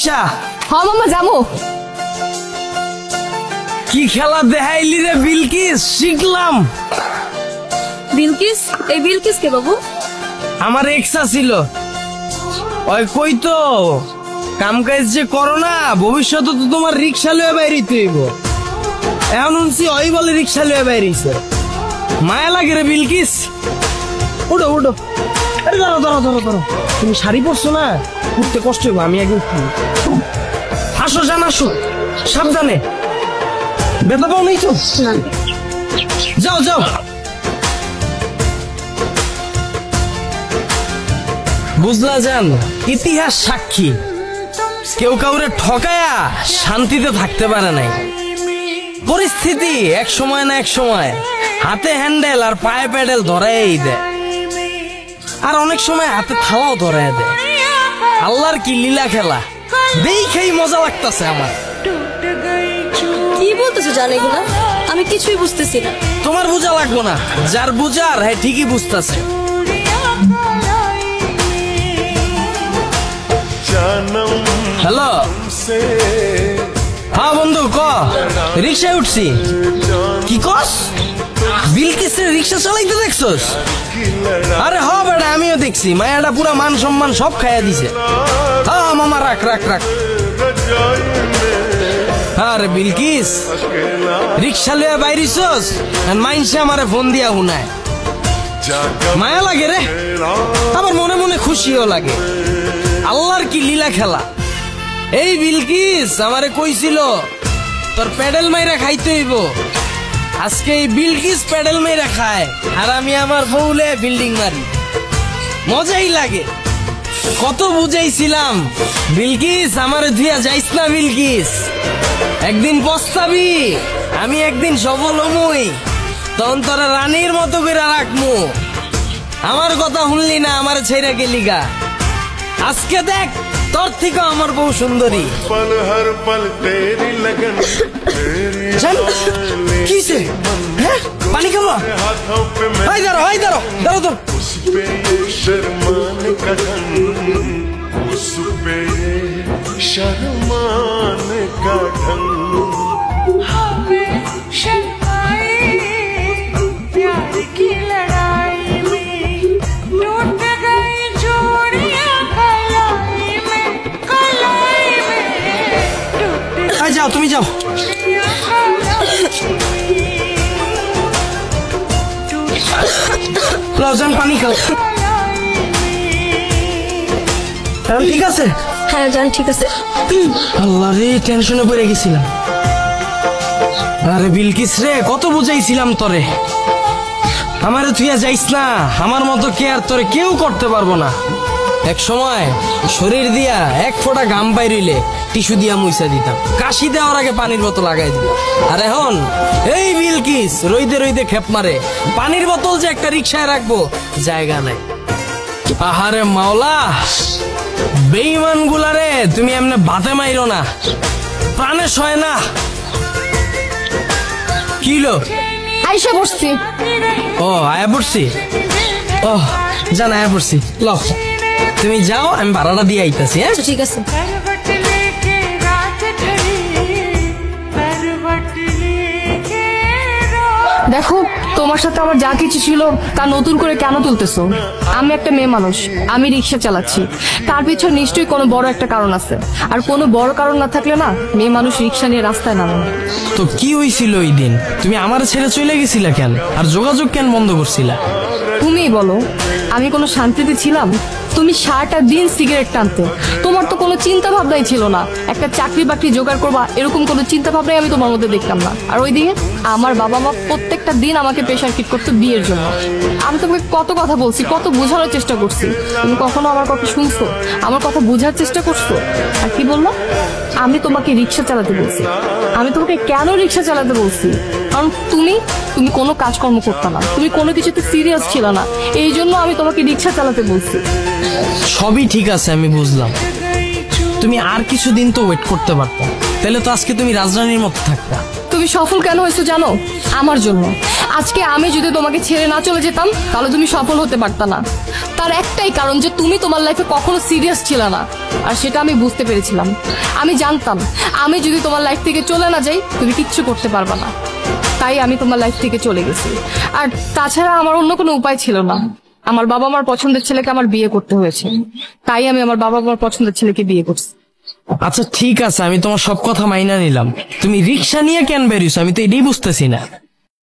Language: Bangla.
হ্যাঁ মামা যাবো। কি খেলা দেখাইলি রে বিলকিস, শিখলাম। বিলকিস? এই বিলকিস কে বাবু? আমার এক্সা ছিল, ওই কই তো কাম কাজ যে করো না, ভবিষ্যতে তো তোমার রিক্সা লয়ে বাইরিতে হইব। এখন শুনছি ওই বলে রিক্সা লয়ে বাইরিছে, মায়া লাগে রে বিলকিস। উঠো উঠো, আরে ধরো ধরো ধরো ধরো, তুমি শাড়ি পরছো না, উঠতে কষ্ট হইব। আমি একদম আসো জান, আসো সাবধানে, ব্যথা পাও নেই তো? যাও যাও। বুঝলা জান, ইতিহাস সাক্ষী কেউ কাউরে ঠকায়া শান্তিতে থাকতে পারে নাই। পরিস্থিতি এক সময় না এক সময় হাতে হ্যান্ডেল আর পায়ে প্যাডেল ধরাই দেয়, আর অনেক সময় হাতে থালাও ধরাই দেয়। আল্লাহর কি লীলা খেলা, দেখেই মজা লাগতেছে আমার। কি বলতেছো জান এগুলা? আমি কিছুই বুঝতেছি না। তোমার বোঝা লাগবো না, যার বুঝার হ্যাঁ ঠিকই বুঝতেছে। হ্যালো, হ্যাঁ বন্ধু ক, রিক্সায় উঠছি। কি কস? বিলকিসের রিক্সা চালাইতে দেখছস? আরে হ বেটা, আমিও দেখছি, মায়াটা পুরা মান সম্মান সব খাইয়া দিছে। হ্যাঁ মামা, রাখ রাখ রাখ। আরে বিলকিস, রিক্সা লইয়া বাইরিছস, মাইনসে আমারে ফোন দিয়া শুনায়। মায়া লাগে রে, আবার মনে মনে খুশিও লাগে। আল্লাহর কি লীলা খেলা। এই বিলকিস আমারে কইছিল তোর প্যাডেল মাইরা খাইতে হইব। আজকে এই বিলকিস প্যাডেল মাইরা খায়, আর আমি আমার বউলে বিল্ডিং মারি। মজাই লাগে। কত বুঝাইছিলাম, বিলকিস আমারে ধুইয়া যাইস না বিলকিস, একদিন পস্তাবি, আমি একদিন সফল হমুই, তখন তোরা রানীর মতো করে রাখমু। আমার কথা শুনলি না, আমার ছেড়ে গেলি গা। আজকে দেখ তোর থেকে আমার বউ সুন্দরী। কিসে পানি খাবো? হাই দাঁড়ো, হাই দাঁড়ো, দাঁড়ো তো। যাও তুমি যাও। লজন পানি খাও। ঠিক আছে? হ্যাঁ জান ঠিক আছে। আল্লাহ রে, টেনশনে পড়ে গেছিলাম। আরে বিলকিস রে, কত বুঝাইছিলাম তোরে, আমারে তুই যাইস না, আমার মতো কেয়ার তোরে কেউ করতে পারবো না। এক সময় শরীর দিয়া এক ফোঁটা ঘাম বাইরিলে টিস্যু দিয়া মুইসা দিতাম, কাশি দেওয়ার আগে পানির বোতল লাগাই দিতাম। আর এখন এই বিলকিস রইদে রইদে খেপ মারে, পানির বোতল যে একটা রিক্সায় রাখবো জায়গা নাই। আহারে মাওলা, বেঈমান গুলারে তুমি এমনি বাতে মাইরো না, প্রাণে সয় না। কিলো আইসা বসছি। ও আয়া পড়ছি, ও জান আয়া পড়ছি। ল তুমি যাও, আমি ভাড়াটা দিয়ে আইতাছি। হ্যাঁ ঠিক আছে। দেখো, তোমার সাথে আমার যা কিছু ছিল তা নতুন করে কেন তুলতেছো? আমি একটা মেয়ে মানুষ, আমি রিক্সা চালাচ্ছি, তার পিছনে নিশ্চয়ই কোনো বড় একটা কারণ আছে। আর কোনো বড় কারণ না থাকলে না মেয়ে মানুষ রিক্সা নিয়ে রাস্তায় নামে। তো কি হয়েছিল ওই দিন? তুমি আমার ছেড়ে চলে গেছিলা কেন, আর যোগাযোগ কেন বন্ধ করছিলা? তুমিই বলো, আমি কোনো শান্তিতে ছিলাম? তুমি সারাটা দিন সিগারেট টানতে, তোমার তো কোনো চিন্তা ভাবনাই ছিল না একটা চাকরি বাকরি জোগাড় করবা, এরকম কোনো চিন্তা ভাবনাই আমি তোমার মধ্যে দেখতাম না। আর ওইদিকে আমার বাবা মা প্রত্যেকটা দিন আমাকে প্রেশার কিট করতো বিয়ের জন্য। আমি তোমাকে কত কথা বলছি, কত বোঝানোর চেষ্টা করছি, তুমি কখনো আমার কথা শুনছো, আমার কথা বোঝার চেষ্টা করছো? আর কি বললো? আমি তোমাকে রিক্সা চালাতে বলছি। আমি তোমাকে কেন রিক্সা চালাতে বলছি? কারণ তুমি কোনো কাজকর্ম করতে না, তুমি কোনো কিছুতে সিরিয়াস ছিল না, এই জন্য আমি তোমাকে রিক্সা চালাতে বলছি। সবই ঠিক আছে, আমি বুঝলাম। তুমি আর কিছুদিন তো ওয়েট করতে পারতা, তাহলে তো আজকে তুমি রাজরানীর মতো থাকতা। তুমি তুমি সফল কেন হয়েছো জানো? আমার জন্য। আজকে আমি যদি তোমাকে ছেড়ে না চলে যেতাম তাহলে তুমি সফল হতে পারতা না। তার একটাই কারণ যে তুমি তোমার লাইফে কখনো সিরিয়াস ছিল না, আর সেটা আমি বুঝতে পেরেছিলাম। আমি জানতাম আমি যদি তোমার লাইফ থেকে চলে না যাই তুমি কিচ্ছু করতে পারবা না, তাই আমি তোমার লাইফ থেকে চলে গেছি। আর তাছাড়া আমার অন্য কোনো উপায় ছিল না। আমার বাবা মার পছন্দের ছেলেকে আমার বিয়ে করতে হয়েছে, তাই আমি আমার বাবা মার পছন্দের ছেলেকে বিয়ে করছি। আচ্ছা ঠিক আছে, আমি তোমার সব কথা মাইনা নিলাম। তুমি রিক্সা নিয়ে কেন বেরিয়েছো আমি তো এটাই বুঝতেছি না।